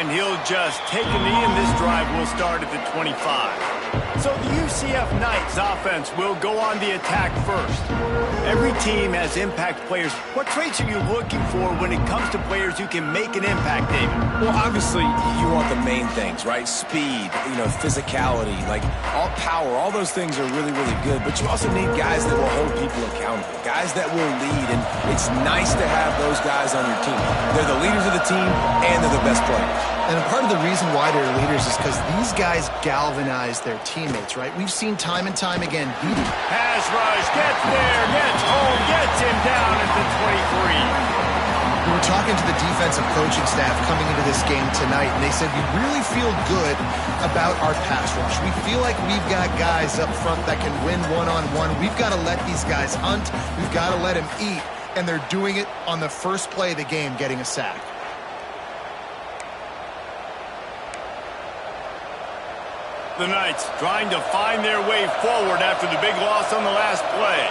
And he'll just take a knee, and this drive will start at the 25. So the UCF Knights offense will go on the attack first. Every team has impact players. What traits are you looking for when it comes to players who can make an impact, David? Well, obviously, you want the main things, right? Speed, physicality, like all power, all those things are really, really good. But you also need guys that will hold people accountable, guys that will lead. And it's nice to have those guys on your team. They're the leaders of the team, and they're the best players. And part of the reason why they're leaders is because these guys galvanize their teammates, right? We've seen time and time again beating. Pass rush, gets there, gets home, gets him down at the 23. We were talking to the defensive coaching staff coming into this game tonight, and they said we really feel good about our pass rush. We feel like we've got guys up front that can win one-on-one. We've got to let these guys hunt. We've got to let them eat, and they're doing it on the first play of the game, getting a sack. The Knights trying to find their way forward after the big loss on the last play.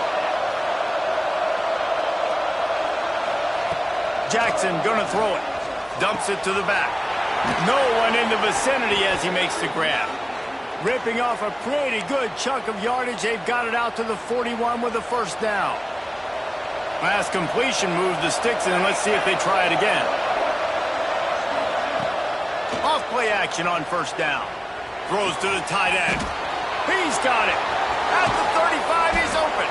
Jackson gonna throw it. Dumps it to the back. No one in the vicinity as he makes the grab. Ripping off a pretty good chunk of yardage. They've got it out to the 41 with a first down. Last completion moved the sticks in. Let's see if they try it again. Off play action on first down. Throws to the tight end. He's got it. At the 35, he's open.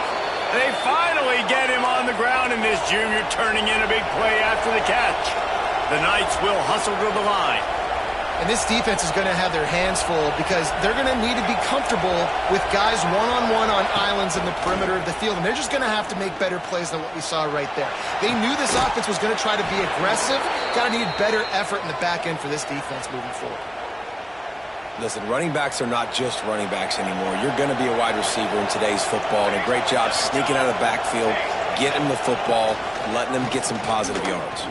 They finally get him on the ground, and this junior turning in a big play after the catch. The Knights will hustle to the line. And this defense is going to have their hands full because they're going to need to be comfortable with guys one-on-one on islands in the perimeter of the field, and they're just going to have to make better plays than what we saw right there. They knew this offense was going to try to be aggressive. Got to need better effort in the back end for this defense moving forward. Listen, running backs are not just running backs anymore. You're going to be a wide receiver in today's football, and a great job sneaking out of the backfield, getting the football, letting them get some positive yards.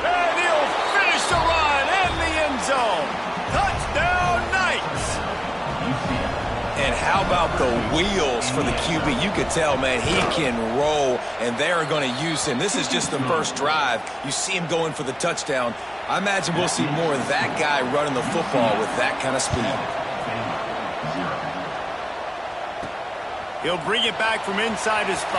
And he'll finish the run in the end zone. Touchdown, Knights! And how about the wheels for the QB? You could tell, man, he can roll, and they're going to use him. This is just the first drive. You see him going for the touchdown. I imagine we'll see more of that guy running the football with that kind of speed. He'll bring it back from inside his 5.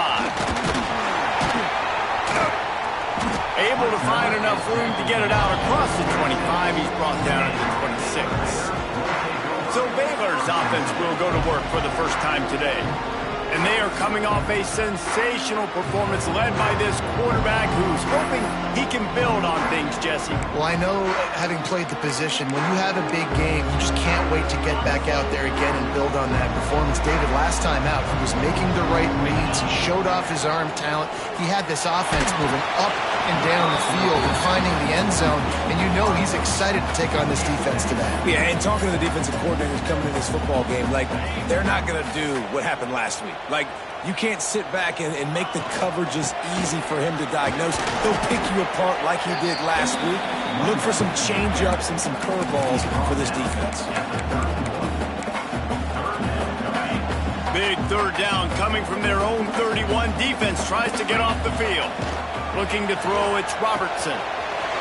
Able to find enough room to get it out across the 25. He's brought down at the 26. So Baylor's offense will go to work for the first time today. And they are coming off a sensational performance led by this quarterback who's hoping he can build on things, Jesse. Well, I know, having played the position, when you have a big game, you just can't wait to get back out there again and build on that performance. David, last time out, he was making the right reads. He showed off his arm talent. He had this offense moving up and down the field and finding the end zone. And you know he's excited to take on this defense today. Yeah, and talking to the defensive coordinators coming in this football game, like, they're not going to do what happened last week. Like, you can't sit back and make the coverages easy for him to diagnose. He'll pick you apart like he did last week. Look for some change-ups and some curveballs for this defense. Big third down coming from their own 31. Defense tries to get off the field. Looking to throw, it's Robertson.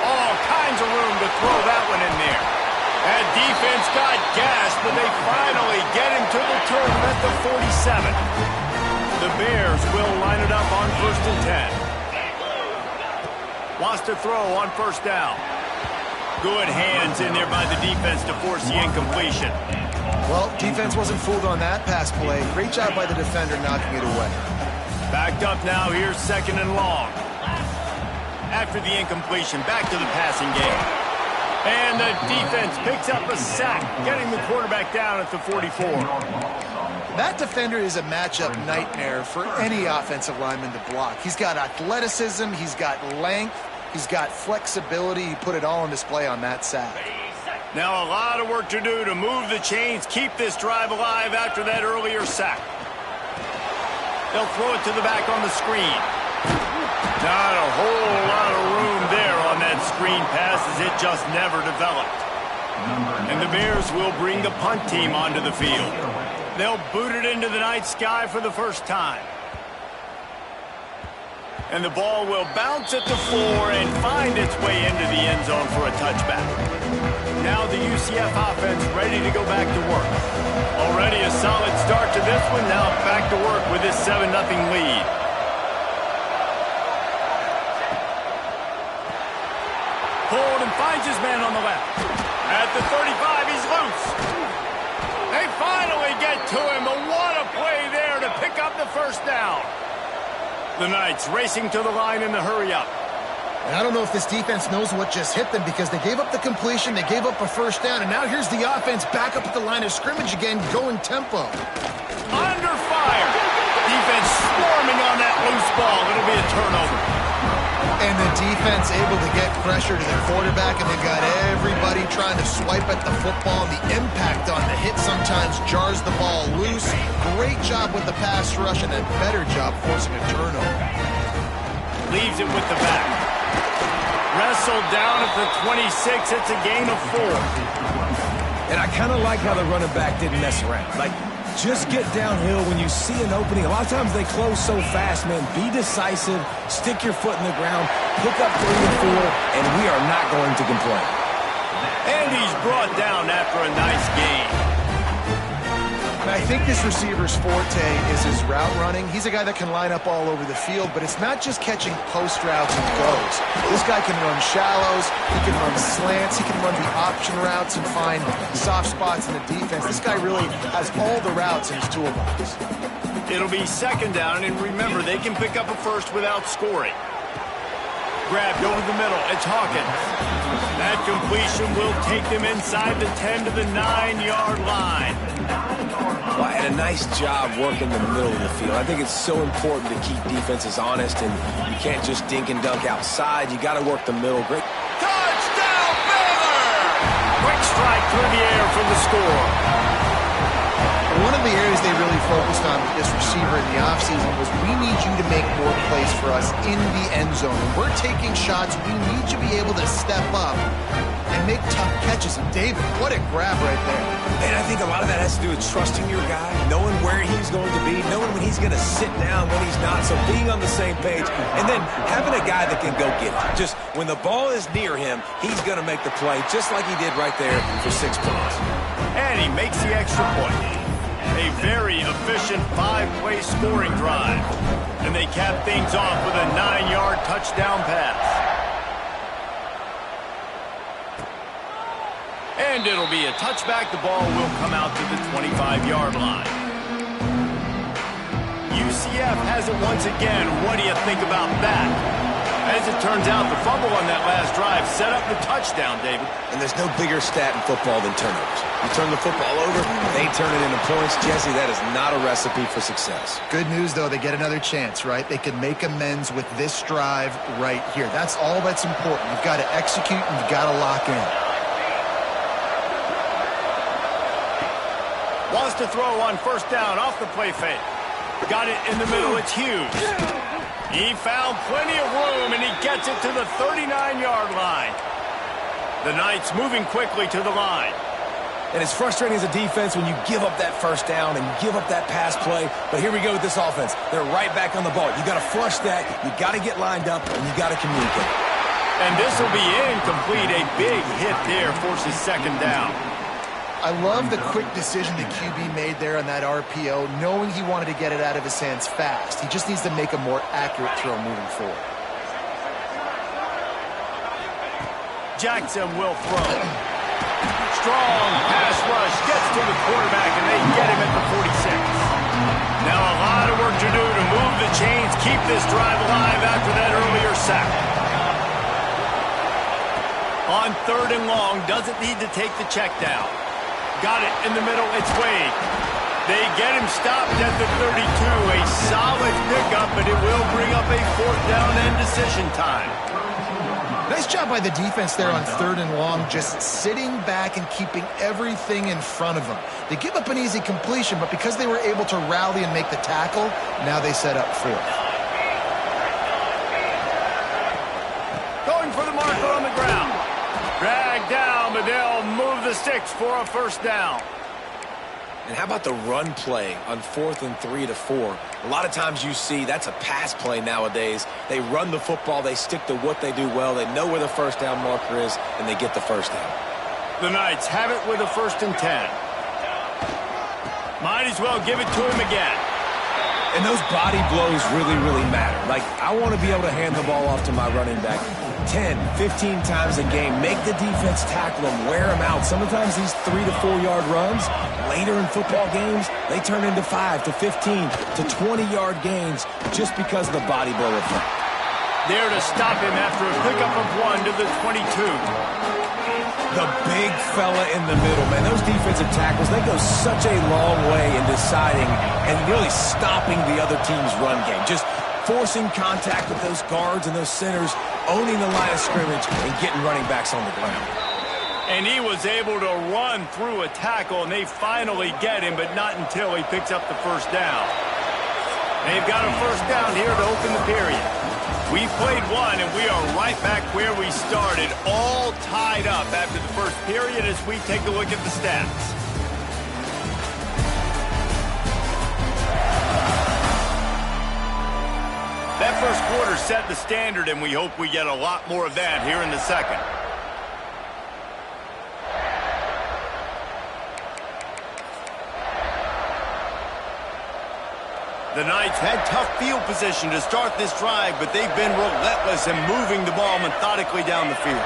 All kinds of room to throw that one in there. That defense got gas, but they finally get him to the turf at the 47. The Bears will line it up on 1st and 10. Wants to throw on first down. Good hands in there by the defense to force the incompletion. Well, defense wasn't fooled on that pass play. Great job by the defender knocking it away. Backed up now, here's 2nd and long. After the incompletion, back to the passing game. And the defense picks up a sack, getting the quarterback down at the 44. That defender is a matchup nightmare for any offensive lineman to block. He's got athleticism, he's got length, he's got flexibility. He put it all on display on that sack. Now a lot of work to do to move the chains, keep this drive alive after that earlier sack. They'll throw it to the back on the screen. Not a whole lot of room there on that screen pass as it just never developed. And the Bears will bring the punt team onto the field. They'll boot it into the night sky for the first time. And the ball will bounce at the 4 and find its way into the end zone for a touchback. Now the UCF offense ready to go back to work. Already a solid start to this one. Now back to work with this 7-0 lead. Hold and finds his man on the left. At the 35, he's loose. They finally get to him, but what a play there to pick up the first down. The Knights racing to the line in the hurry-up. And I don't know if this defense knows what just hit them because they gave up the completion, they gave up a first down, and now here's the offense back up at the line of scrimmage again, going tempo. Under fire. Defense swarming on that loose ball. It'll be a turnover. And the defense able to get pressure to the quarterback, and they've got everybody trying to swipe at the football. And the impact on the hit sometimes jars the ball loose. Great job with the pass rush, and a better job forcing a turnover. Leaves it with the back. Wrestled down at the 26. It's a gain of 4. And I kind of like how the running back didn't mess around. Like, just get downhill when you see an opening. A lot of times they close so fast, man. Be decisive, stick your foot in the ground, pick up 3 and 4, and we are not going to complain. And he's brought down after a nice gain. I think this receiver's forte is his route running. He's a guy that can line up all over the field, but it's not just catching post routes and goes. This guy can run shallows, he can run slants, he can run the option routes and find soft spots in the defense. This guy really has all the routes in his toolbox. It'll be second down, and remember, they can pick up a first without scoring. Grabbed over the middle. It's Hawkins. That completion will take them inside the 10 to the 9-yard line. Well, and a nice job working the middle of the field. I think it's so important to keep defenses honest, and you can't just dink and dunk outside. You got to work the middle. Great. Touchdown, Baylor! Quick strike through the air for the score. One of the areas they really focused on with this receiver in the offseason was we need you to make more plays for us in the end zone. When we're taking shots, we need you to be able to step up and make tough catches. And David, what a grab right there. And I think a lot of that has to do with trusting your guy, knowing where he's going to be, knowing when he's going to sit down, when he's not, so being on the same page, and then having a guy that can go get it. Just when the ball is near him, he's going to make the play, just like he did right there for 6 points. And he makes the extra point. A very efficient 5-play scoring drive. And they cap things off with a 9-yard touchdown pass. And it'll be a touchback. The ball will come out to the 25-yard line. UCF has it once again. What do you think about that? As it turns out, the fumble on that last drive set up the touchdown, David. And there's no bigger stat in football than turnovers. You turn the football over, they turn it into points. Jesse, that is not a recipe for success. Good news, though, they get another chance, right? They can make amends with this drive right here. That's all that's important. You've got to execute and you've got to lock in. Wants to throw on first down off the play fake. Got it in the middle. It's Hughes. He found plenty of room, and he gets it to the 39-yard line. The Knights moving quickly to the line. And it's frustrating as a defense when you give up that first down and give up that pass play. But here we go with this offense. They're right back on the ball. You got to flush that. You got to get lined up, and you got to communicate. And this will be incomplete. A big hit there forces second down. I love the quick decision the QB made there on that RPO, knowing he wanted to get it out of his hands fast. He just needs to make a more accurate throw moving forward. Jackson will throw. Strong pass rush gets to the quarterback, and they get him at the 46. Now a lot of work to do to move the chains, keep this drive alive after that earlier sack. On 3rd and long, doesn't need to take the check down. Got it in the middle. It's Wade. They get him stopped at the 32. A solid pickup, but it will bring up a 4th down and decision time. Nice job by the defense there on 3rd and long, just sitting back and keeping everything in front of them. They give up an easy completion, but because they were able to rally and make the tackle, now they set up 4th. Going for the marker on the ground. Dragged down, but they'll move the sticks for a first down. And how about the run play on 4th and 3 to 4? A lot of times you see that's a pass play nowadays. They run the football. They stick to what they do well. They know where the first down marker is, and they get the first down. The Knights have it with a 1st and 10. Might as well give it to him again. And those body blows really, really matter. Like, I want to be able to hand the ball off to my running back 10, 15 times a game. Make the defense tackle him, wear him out. Sometimes these 3 to 4 yard runs, later in football games, they turn into 5 to 15 to 20-yard gains just because of the body blow effect. There to stop him after a pickup of 1 to the 22. The big fella in the middle, man. Those defensive tackles, they go such a long way in deciding and really stopping the other team's run game. Just forcing contact with those guards and those centers, owning the line of scrimmage, and getting running backs on the ground. And he was able to run through a tackle, and they finally get him, but not until he picks up the 1st down. They've got a 1st down here to open the period. We played 1, and we are right back where we started, all tied up after the 1st period as we take a look at the stats. That 1st quarter set the standard, and we hope we get a lot more of that here in the 2nd. The Knights had tough field position to start this drive, but they've been relentless in moving the ball methodically down the field.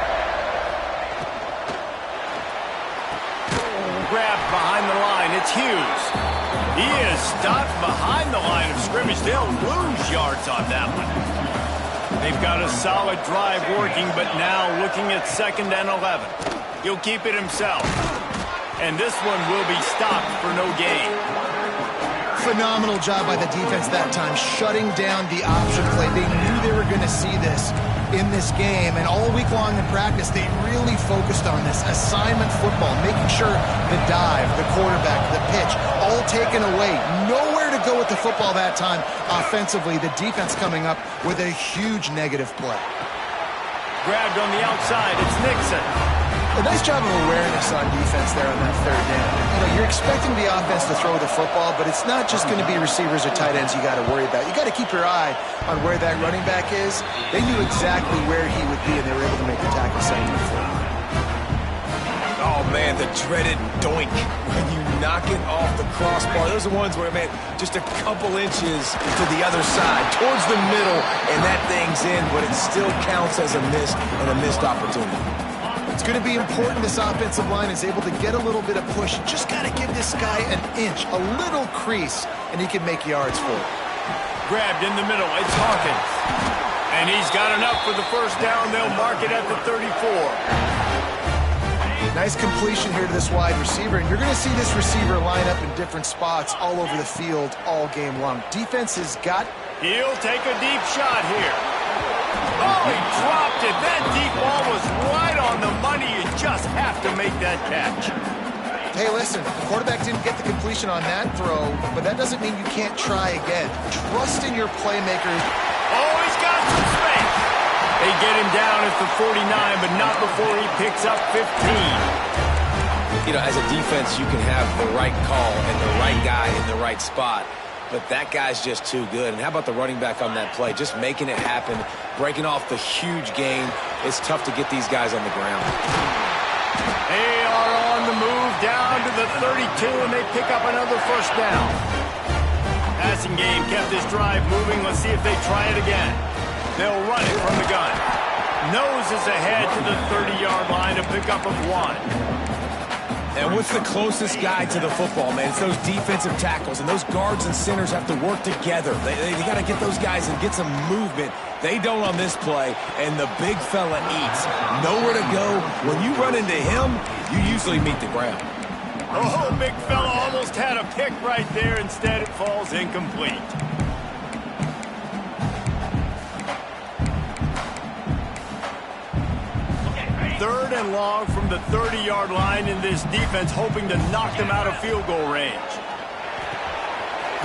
Grabbed behind the line, it's Hughes. He is stopped behind the line of scrimmage. They'll lose yards on that one. They've got a solid drive working, but now looking at 2nd and 11. He'll keep it himself. And this one will be stopped for no gain. Phenomenal job by the defense that time, shutting down the option play. They knew they were going to see this in this game, and all week long in practice, they really focused on this assignment football, making sure the dive, the quarterback, the pitch, all taken away. Nowhere to go with the football that time offensively. The defense coming up with a huge negative play. Grabbed on the outside, it's Nixon. A nice job of awareness on defense there on that 3rd down. You know, you're expecting the offense to throw the football, but it's not just going to be receivers or tight ends you got to worry about. You got to keep your eye on where that running back is. They knew exactly where he would be, and they were able to make the tackle second and 4. Oh, man, the dreaded doink when you knock it off the crossbar. Those are ones where, man, just a couple inches to the other side, towards the middle, and that thing's in, but it still counts as a miss and a missed opportunity. It's going to be important this offensive line is able to get a little bit of push. You just got to give this guy an inch, a little crease, and he can make yards for it. Grabbed in the middle, it's Hawkins. And he's got enough for the 1st down. They'll mark it at the 34. Nice completion here to this wide receiver, and you're going to see this receiver line up in different spots all over the field all game long. Defense has got... He'll take a deep shot here. Oh, he dropped it. That deep ball was right on the money. You just have to make that catch. Hey, listen, the quarterback didn't get the completion on that throw, but that doesn't mean you can't try again. Trust in your playmakers. Oh, he's got some space. They get him down at the 49, but not before he picks up 15. You know, as a defense, you can have the right call and the right guy in the right spot. But that guy's just too good. And how about the running back on that play? Just making it happen, breaking off the huge game. It's tough to get these guys on the ground. They are on the move down to the 32, and they pick up another 1st down. Passing game kept this drive moving. Let's see if they try it again. They'll run it from the gun. Noses ahead to the 30-yard line to pick up of 1. And what's the closest guy to the football, man? It's those defensive tackles, and those guards and centers have to work together. They got to get those guys and get some movement. They don't on this play, and the big fella eats. Nowhere to go. When you run into him, you usually meet the ground. Oh, big fella almost had a pick right there. Instead, it falls incomplete. Third and long from the 30-yard line, in this defense hoping to knock them out of field goal range.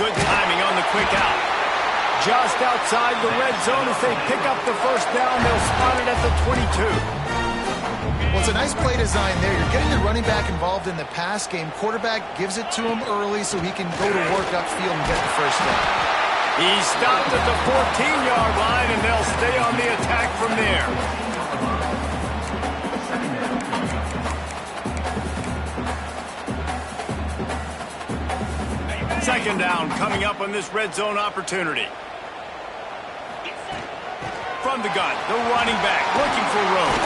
Good timing on the quick out. Just outside the red zone as they pick up the 1st down. They'll spot it at the 22. Well, it's a nice play design there. You're getting the running back involved in the pass game. Quarterback gives it to him early so he can go to work upfield and get the 1st down. He's stopped at the 14-yard line, and they'll stay on the attack from there. Second down coming up on this red zone opportunity. From the gun, the running back looking for room.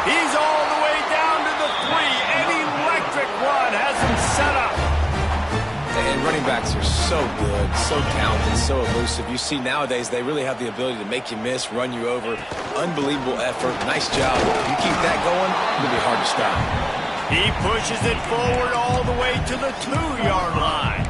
He's all the way down to the 3. An electric run has him set up. And running backs are so good, so talented, so elusive. You see nowadays they really have the ability to make you miss, run you over. Unbelievable effort. Nice job. You keep that going, it'll be hard to stop. He pushes it forward all the way to the 2-yard line.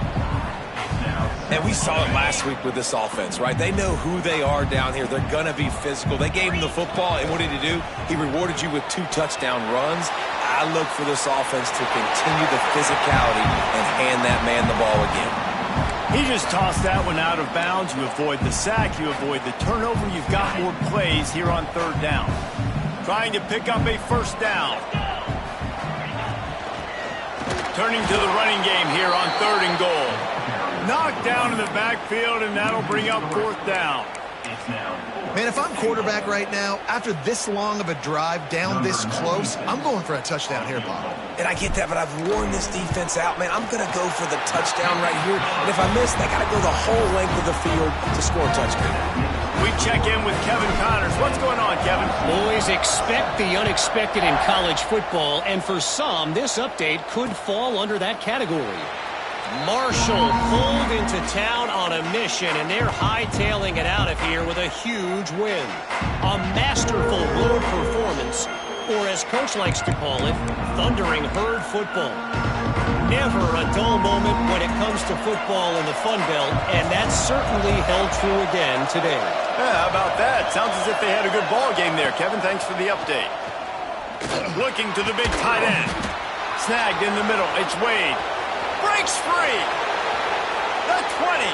And we saw it last week with this offense, right? They know who they are down here. They're going to be physical. They gave him the football, and what did he do? He rewarded you with 2 touchdown runs. I look for this offense to continue the physicality and hand that man the ball again. He just tossed that one out of bounds. You avoid the sack. You avoid the turnover. You've got more plays here on 3rd down. Trying to pick up a 1st down. Turning to the running game here on 3rd and goal. Knocked down in the backfield, and that'll bring up 4th down. Man, if I'm quarterback right now, after this long of a drive down this close, I'm going for a touchdown here, Bob. And I get that, but I've worn this defense out, man. I'm going to go for the touchdown right here. And if I miss, they got to go the whole length of the field to score a touchdown. We check in with Kevin Connors. What's going on, Kevin? Boys, expect the unexpected in college football, and for some, this update could fall under that category. Marshall pulled into town on a mission, and they're hightailing it out of here with a huge win. A masterful road performance, or as Coach likes to call it, thundering herd football. Never a dull moment when it comes to football in the Fun Belt, and that certainly held true again today. Yeah, how about that? Sounds as if they had a good ball game there, Kevin. Thanks for the update. Looking to the big tight end. Snagged in the middle. It's Wade. Breaks free. The 20.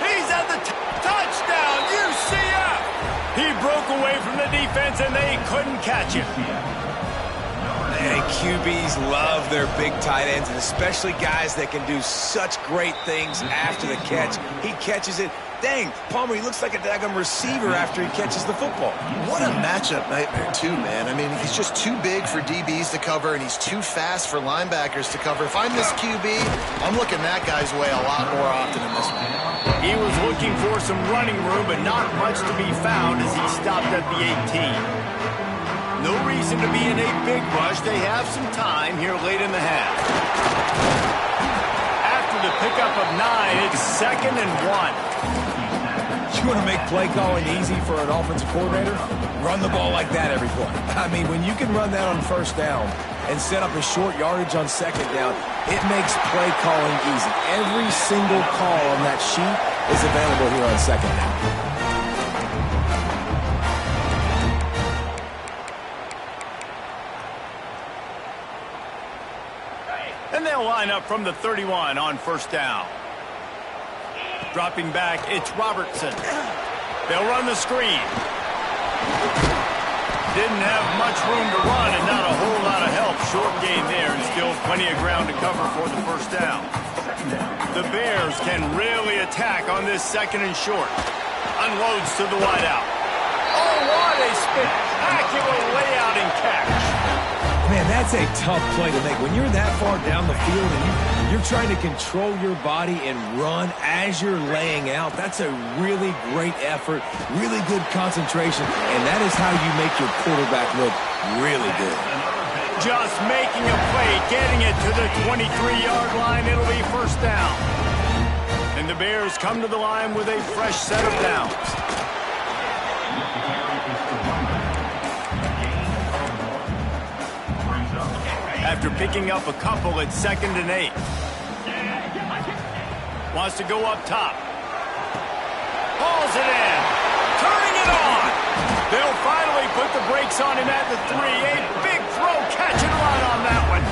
He's at the touchdown. UCF. He broke away from the defense, and they couldn't catch him. And QBs love their big tight ends, and especially guys that can do such great things after the catch. He catches it. Dang, Palmer, he looks like a daggum receiver after he catches the football. What a matchup nightmare, too, man. I mean, he's just too big for DBs to cover, and he's too fast for linebackers to cover. If I'm this QB, I'm looking that guy's way a lot more often than this one. He was looking for some running room, but not much to be found as he stopped at the 18. No reason to be in a big rush. They have some time here late in the half. After the pickup of 9, it's 2nd and 1. You want to make play calling easy for an offensive coordinator? Run the ball like that every play. I mean, when you can run that on 1st down and set up a short yardage on 2nd down, it makes play calling easy. Every single call on that sheet is available here on 2nd down. And they'll line up from the 31 on 1st down. Dropping back, it's Robertson. They'll run the screen. Didn't have much room to run and not a whole lot of help. Short gain there and still plenty of ground to cover for the 1st down. The Bears can really attack on this 2nd and short. Unloads to the wideout. Oh, what a spectacular layout and catch. Man, that's a tough play to make. When you're that far down the field and you're trying to control your body and run as you're laying out, that's a really great effort, really good concentration, and that is how you make your quarterback look really good. Just making a play, getting it to the 23-yard line. It'll be 1st down. And the Bears come to the line with a fresh set of downs. After picking up a couple, it's 2nd and 8. Wants to go up top. Hauls it in. Turning it on. They'll finally put the brakes on him at the 3. A big throw, catch and run on that one.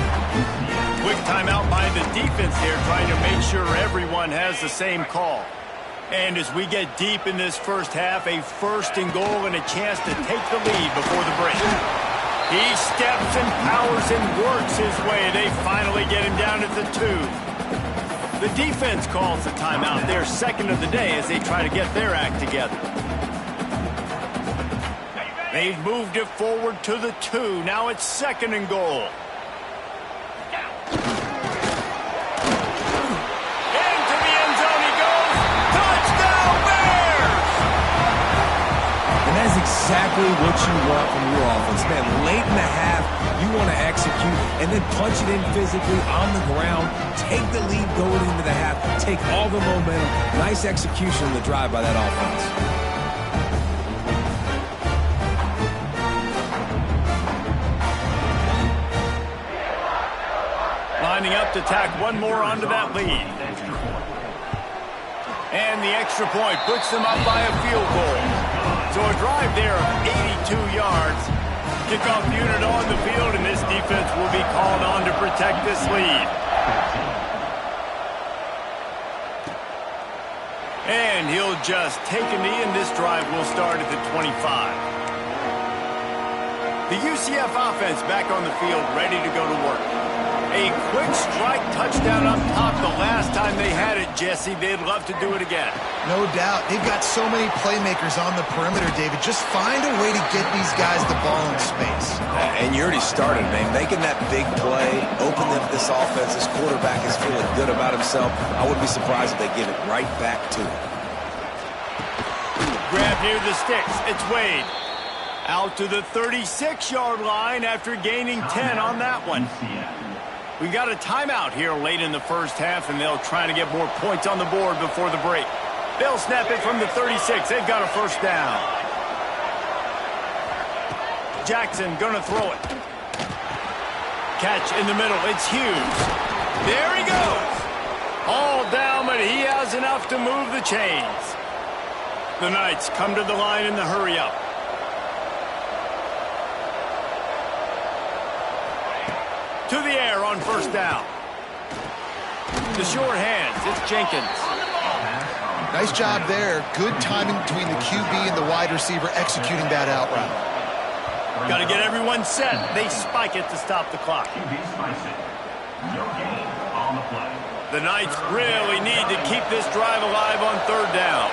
Quick timeout by the defense here, trying to make sure everyone has the same call. And as we get deep in this 1st half, a 1st and goal and a chance to take the lead before the break. He steps and powers and works his way. They finally get him down at the 2. The defense calls the timeout. Their 2nd of the day as they try to get their act together. They've moved it forward to the 2. Now it's 2nd and goal. Into exactly what you want from your offense. Man, late in the half, you want to execute and then punch it in physically on the ground, take the lead going into the half, take all the momentum. Nice execution on the drive by that offense. Lining up to tack one more onto that lead. And the extra point puts them up by a field goal. So a drive there of 82 yards. Kickoff unit on the field, and this defense will be called on to protect this lead. And he'll just take a knee, and this drive will start at the 25. The UCF offense back on the field, ready to go to work. A quick strike touchdown up top the last time they had it, Jesse. They'd love to do it again. No doubt. They've got so many playmakers on the perimeter, David. Just find a way to get these guys the ball in space. And you already started, man. Making that big play, open up this offense. This quarterback is feeling good about himself. I wouldn't be surprised if they give it right back to him. Grab near the sticks. It's Wade. Out to the 36-yard line after gaining 10 on that one. We got a timeout here late in the first half, and they'll try to get more points on the board before the break. They'll snap it from the 36. They've got a first down. Jackson gonna throw it. Catch in the middle. It's Hughes. There he goes. All down, but he has enough to move the chains. The Knights come to the line in the hurry-up. To the air on first down. The short hands. It's Jenkins. Nice job there. Good timing between the QB and the wide receiver executing that out route. Got to get everyone set. They spike it to stop the clock. The Knights really need to keep this drive alive on third down.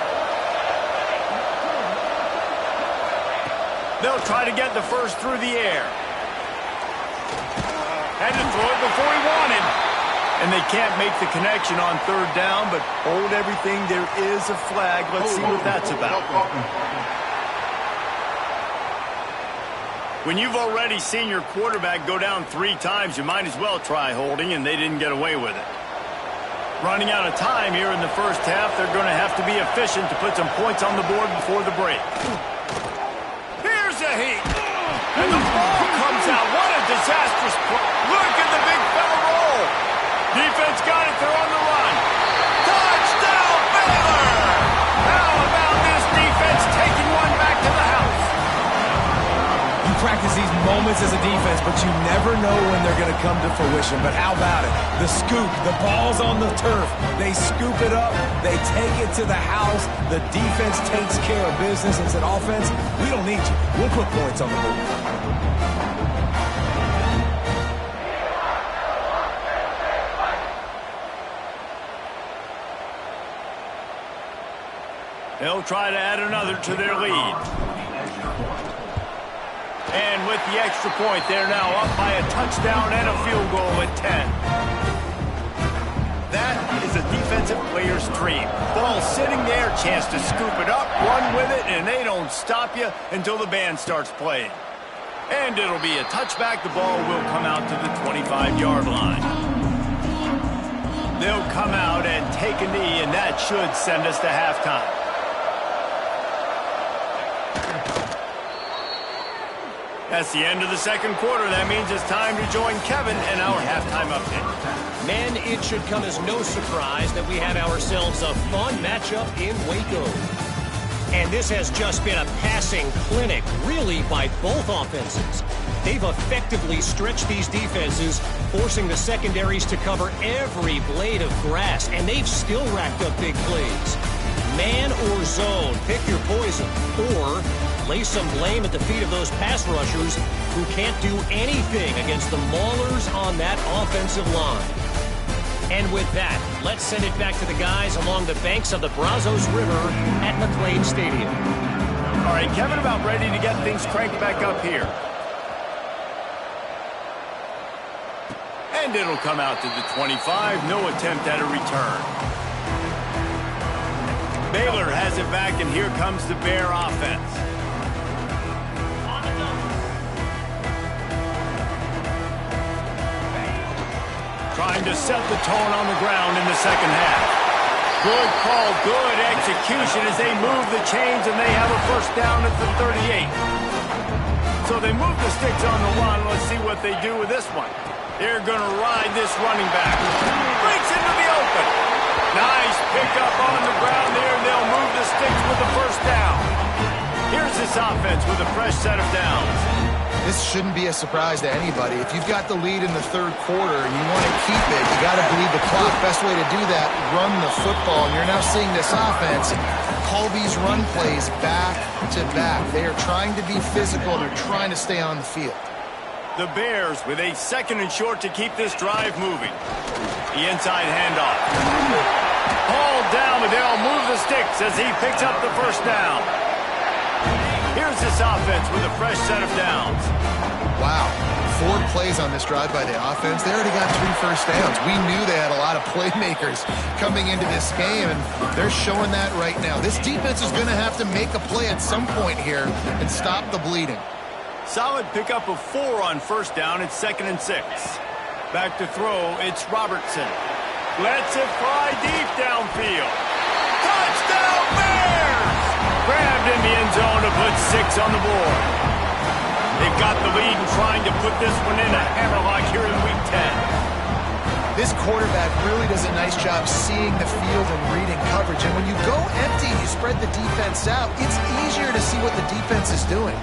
They'll try to get the first through the air. Had to throw it before he wanted. And they can't make the connection on third down, but hold everything. There is a flag. Let's see what that's about. When you've already seen your quarterback go down 3 times, you might as well try holding, and they didn't get away with it. Running out of time here in the first half, they're going to have to be efficient to put some points on the board before the break. Here's a heat. And the ball comes out. What a disastrous play. Look at the big fella roll. Defense got it. They're on the run. Touchdown, Baylor! How about this defense taking one back to the house? You practice these moments as a defense, but you never know when they're going to come to fruition. But how about it? The scoop. The ball's on the turf. They scoop it up. They take it to the house. The defense takes care of business and said, offense, we don't need you. We'll put points on the board. They'll try to add another to their lead. And with the extra point, they're now up by a touchdown and a field goal at 10. That is a defensive player's dream. Ball sitting there, chance to scoop it up, run with it, and they don't stop you until the band starts playing. And it'll be a touchback. The ball will come out to the 25-yard line. They'll come out and take a knee, and that should send us to halftime. That's the end of the second quarter. That means it's time to join Kevin and our halftime update. Men, it should come as no surprise that we had ourselves a fun matchup in Waco. And this has just been a passing clinic, really, by both offenses. They've effectively stretched these defenses, forcing the secondaries to cover every blade of grass, and they've still racked up big plays. Man or zone, pick your poison, or lay some blame at the feet of those pass rushers who can't do anything against the maulers on that offensive line. And with that, let's send it back to the guys along the banks of the Brazos River at McLean Stadium. All right, Kevin, about ready to get things cranked back up here. And it'll come out to the 25. No attempt at a return. Baylor has it back, and here comes the Bear offense. trying to set the tone on the ground in the second half. Good call, good execution as they move the chains, and they have a first down at the 38. So they move the sticks on the one. Let's see what they do with this one. They're going to ride this running back. Breaks into the open. Nice pickup on the ground there, and they'll move the sticks with the first down. Here's this offense with a fresh set of downs. This shouldn't be a surprise to anybody. If you've got the lead in the third quarter and you want to keep it, you got to bleed the clock. Best way to do that, run the football. And you're now seeing this offense call these run plays back to back. They are trying to be physical. They're trying to stay on the field. The Bears with a 2nd and short to keep this drive moving. The inside handoff. Hauled down, but they'll move the sticks as he picks up the first down. Here's this offense with a fresh set of downs. Wow. 4 plays on this drive by the offense. They already got 3 first downs. We knew they had a lot of playmakers coming into this game, and they're showing that right now. This defense is going to have to make a play at some point here and stop the bleeding. Solid pickup of 4 on first down. It's 2nd and 6. Back to throw. It's Robertson. Lets it fly deep downfield. Touchdown Bears! Grabbed in the end zone to put 6 on the board. They've got the lead and trying to put this one in a hammerlock here in Week 10. This quarterback really does a nice job seeing the field and reading coverage. And when you go empty, you spread the defense out, it's easier to see what the defense is doing.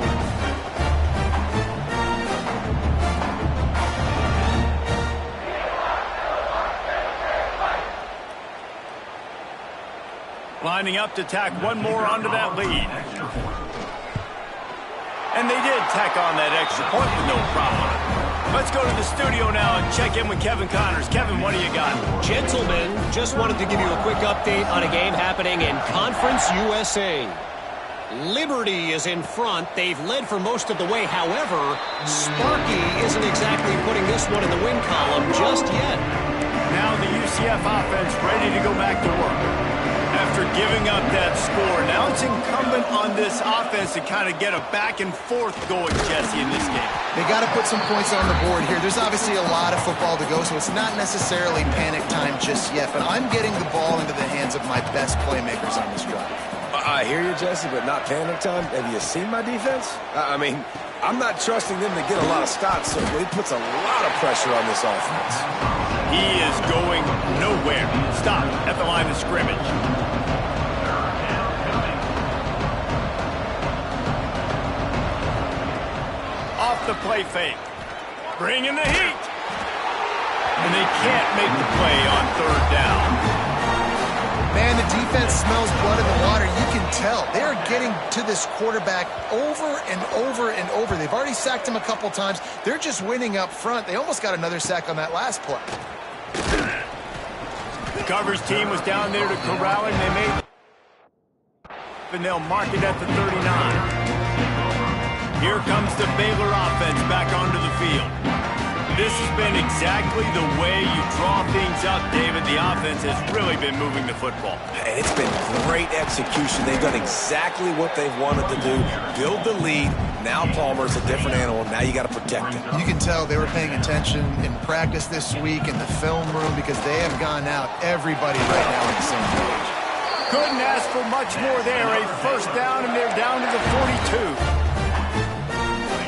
Lining up to tack one more onto that lead. And they did tack on that extra point with no problem. Let's go to the studio now and check in with Kevin Connors. Kevin, what do you got? Gentlemen, just wanted to give you a quick update on a game happening in Conference USA. Liberty is in front. They've led for most of the way. However, Sparky isn't exactly putting this one in the win column just yet. Now the UCF offense ready to go back to work. After giving up that score, now it's incumbent on this offense to kind of get a back and forth going, Jesse, in this game. They got to put some points on the board here. There's obviously a lot of football to go, so it's not necessarily panic time just yet, but I'm getting the ball into the hands of my best playmakers on this drive. I hear you, Jesse, but not panic time. Have you seen my defense? I mean, I'm not trusting them to get a lot of stops, so it puts a lot of pressure on this offense. He is going nowhere. Stop at the line of scrimmage. Off the play fake. Bringing the heat. And they can't make the play on 3rd down. Man, the defense smells blood in the water. You can tell. They are getting to this quarterback over and over and over. They've already sacked him a couple times. They're just winning up front. They almost got another sack on that last play. The coverage team was down there to corral him. They made and they'll mark it at the 39. Here comes the Baylor offense back onto the field. This has been exactly the way you draw things up, David. The offense has really been moving the football. And it's been great execution. They've done exactly what they've wanted to do. Build the lead. Now Palmer's a different animal. Now you got to protect him. You can tell they were paying attention in practice this week in the film room because they have gone out, everybody right now on the same page. Couldn't ask for much more there. A first down, and they're down to the 42.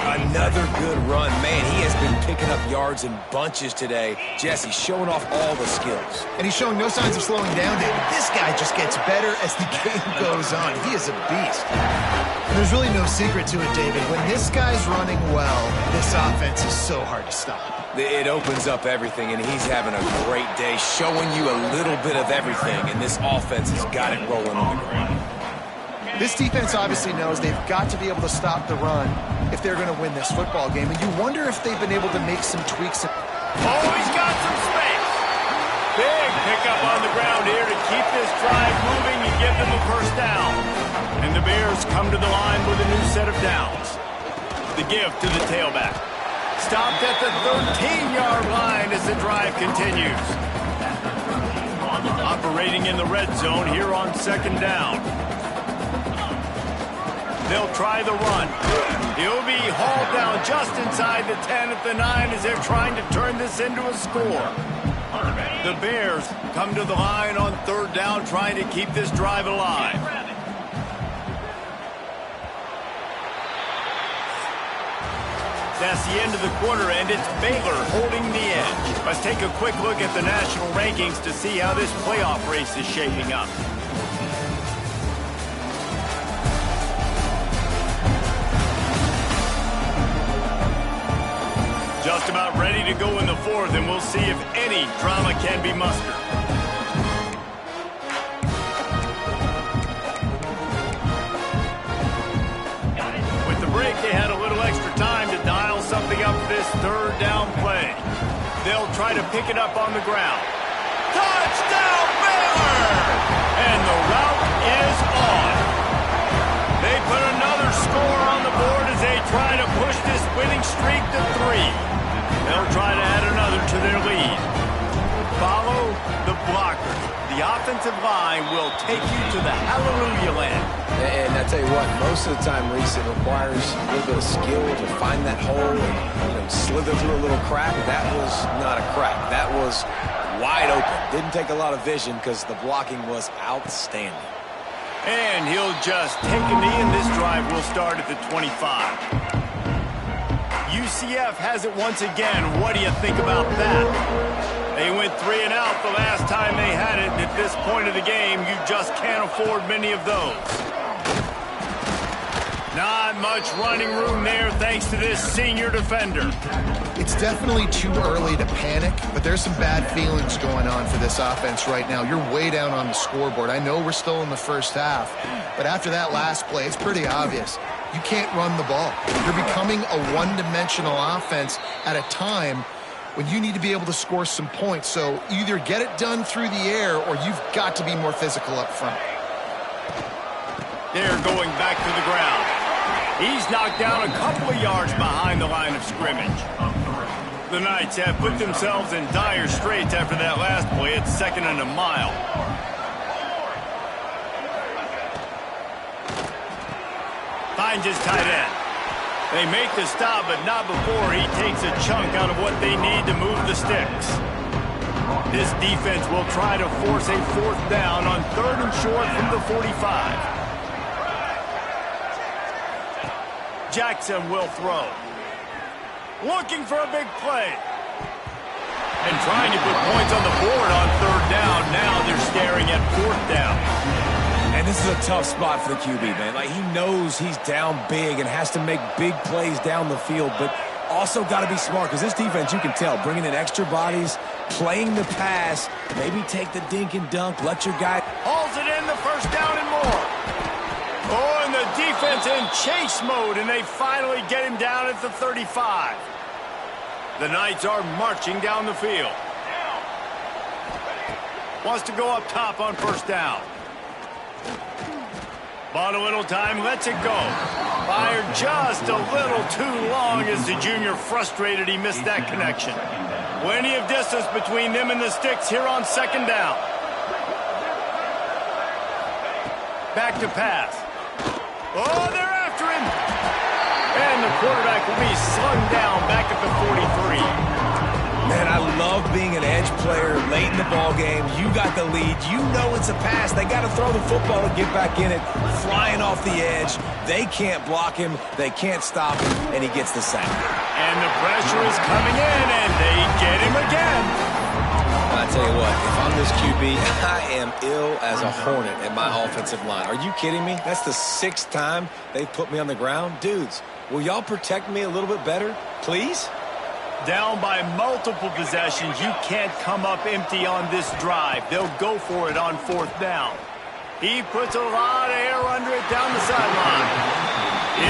Another good run. Man, he has been picking up yards in bunches today. Jesse showing off all the skills. And he's showing no signs of slowing down, David. This guy just gets better as the game goes on. He is a beast. And there's really no secret to it, David. When this guy's running well, this offense is so hard to stop. It opens up everything, and he's having a great day, showing you a little bit of everything, and this offense has got it rolling on the ground. This defense obviously knows they've got to be able to stop the run if they're going to win this football game. And you wonder if they've been able to make some tweaks. Oh, he's got some space. Big pickup on the ground here to keep this drive moving and give them a first down. And the Bears come to the line with a new set of downs. The give to the tailback. Stopped at the 13-yard line as the drive continues. Operating in the red zone here on 2nd down. They'll try the run. He'll be hauled down just inside the 10 at the 9 as they're trying to turn this into a score. The Bears come to the line on third down, trying to keep this drive alive. That's the end of the quarter, and it's Baylor holding the edge. Let's take a quick look at the national rankings to see how this playoff race is shaping up. Just about ready to go in the fourth, and we'll see if any drama can be mustered. With the break, they had a little extra time to dial something up this third down play. They'll try to pick it up on the ground. Touchdown, Baylor! And the route is on. They put another score on the board as they try to push this winning streak to 3. They'll try to add another to their lead. Follow the blockers. The offensive line will take you to the hallelujah land. And I tell you what, most of the time, Reese, it requires a little bit of skill to find that hole and slither through a little crack. That was not a crack. That was wide open. Didn't take a lot of vision because the blocking was outstanding. And he'll just take a knee, and this drive will start at the 25. UCF has it once again. What do you think about that? They went 3 and out the last time they had it. At this point of the game, you just can't afford many of those. Not much running room there thanks to this senior defender. It's definitely too early to panic, but there's some bad feelings going on for this offense right now. You're way down on the scoreboard. I know we're still in the first half, but after that last play, it's pretty obvious. You can't run the ball. You're becoming a one-dimensional offense at a time when you need to be able to score some points. So either get it done through the air or you've got to be more physical up front. They're going back to the ground. He's knocked down a couple of yards behind the line of scrimmage. The Knights have put themselves in dire straits after that last play. It's 2nd and a mile. Finds his tight end. They make the stop, but not before he takes a chunk out of what they need to move the sticks. This defense will try to force a 4th down on 3rd and short from the 45. Jackson will throw. Looking for a big play. And trying to put points on the board on 3rd down. Now they're staring at 4th down. And this is a tough spot for the QB, man. Like, he knows he's down big and has to make big plays down the field, but also got to be smart because this defense, you can tell, bringing in extra bodies, playing the pass, maybe take the dink and dunk, let your guy... Hauls it in, the 1st down and more. Oh, and the defense in chase mode, and they finally get him down at the 35. The Knights are marching down the field. Wants to go up top on 1st down. Bought a little time, lets it go. Fired just a little too long as the junior frustrated he missed that connection. Plenty of distance between them and the sticks here on 2nd down. Back to pass. Oh, they're after him. And the quarterback will be slung down back at the 43. Man, I love being an edge player late in the ball game. You got the lead. You know it's a pass. They got to throw the football to get back in it. Flying off the edge. They can't block him. They can't stop him. And he gets the sack. And the pressure is coming in, and they get him again. I tell you what, if I'm this QB, I am ill as a hornet at my offensive line. Are you kidding me? That's the 6th time they've put me on the ground. Dudes, will y'all protect me a little bit better, please? Down by multiple possessions, you can't come up empty on this drive. They'll go for it on 4th down. He puts a lot of air under it down the sideline.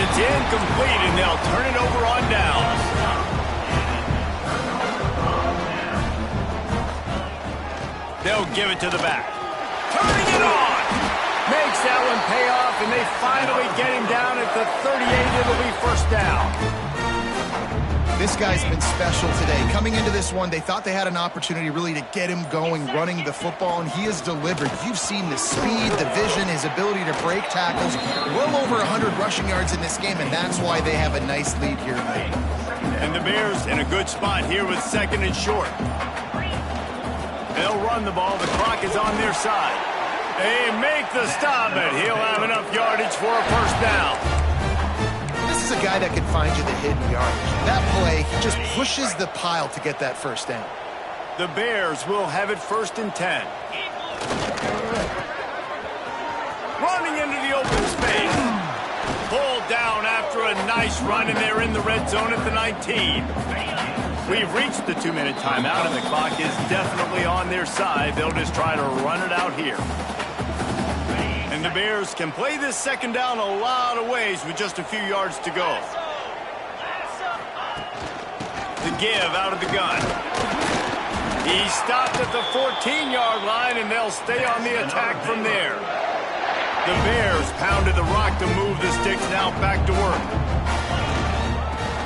It's incomplete, and they'll turn it over on downs. They'll give it to the back. Turning it on. Makes that one pay off, and they finally get him down at the 38. It'll be 1st down. This guy's been special today. Coming into this one, they thought they had an opportunity really to get him going, running the football, and he has delivered. You've seen the speed, the vision, his ability to break tackles. Well over 100 rushing yards in this game, and that's why they have a nice lead here tonight. And the Bears in a good spot here with 2nd and short. They'll run the ball. The clock is on their side. They make the stop, and he'll have enough yardage for a first down. This is a guy that can find you the hidden yardage. That play, he just pushes the pile to get that first down. The Bears will have it 1st and 10. Running into the open space. Pulled down after a nice run, and they're in the red zone at the 19. We've reached the 2-minute timeout, and the clock is definitely on their side. They'll just try to run it out here. And the Bears can play this second down a lot of ways with just a few yards to go. The give out of the gun. He stopped at the 14-yard line, and they'll stay on the attack from there. The Bears pounded the rock to move the sticks, now back to work.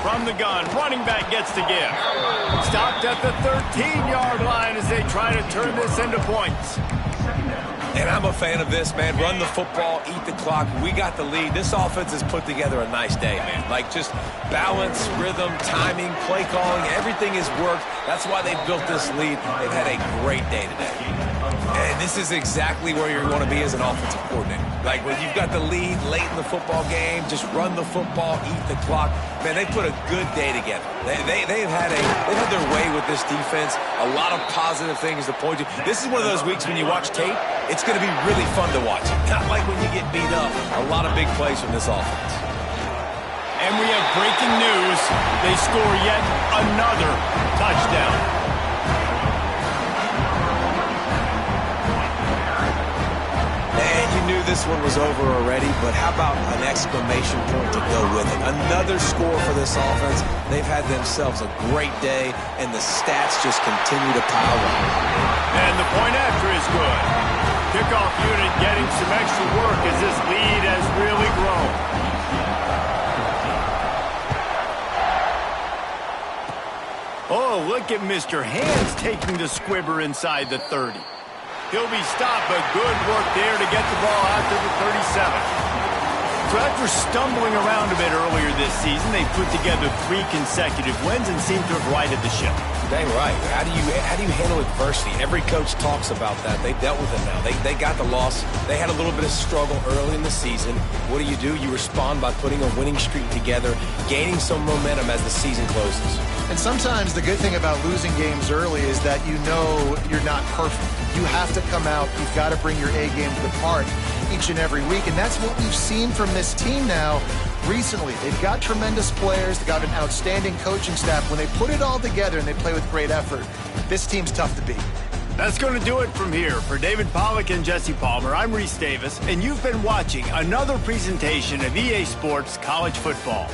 From the gun, running back gets the give. Stopped at the 13-yard line as they try to turn this into points. And I'm a fan of this, man. Run the football, eat the clock. We got the lead. This offense has put together a nice day, man. Like, just balance, rhythm, timing, play calling, everything has worked. That's why they built this lead. They've had a great day today. And this is exactly where you want to be as an offensive coordinator. Like, when you've got the lead late in the football game, just run the football, eat the clock. Man, they put a good day together. They've had their way with this defense. A lot of positive things to point to. This is one of those weeks when you watch tape, it's going to be really fun to watch. Not like when you get beat up. A lot of big plays from this offense. And we have breaking news. They score yet another touchdown. And you knew this one was over already, but how about an exclamation point to go with it? Another score for this offense. They've had themselves a great day, and the stats just continue to pile up. And the point after is good. Kickoff unit getting some extra work as this lead has really grown. Oh, look at Mr. Hands taking the squibber inside the 30. He'll be stopped, but good work there to get the ball out to the 37. So after stumbling around a bit earlier this season, they put together 3 consecutive wins and seem to have righted the ship. Dang right. How do you handle adversity? Every coach talks about that. They've dealt with it now. They got the loss. They had a little bit of struggle early in the season. What do? You respond by putting a winning streak together, gaining some momentum as the season closes. And sometimes the good thing about losing games early is that you know you're not perfect. You have to come out. You've got to bring your A game to the park each and every week. And that's what we've seen from this team now recently. They've got tremendous players. They've got an outstanding coaching staff. When they put it all together and they play with great effort, this team's tough to beat. That's going to do it from here. For David Pollack and Jesse Palmer, I'm Reese Davis, and you've been watching another presentation of EA Sports College Football.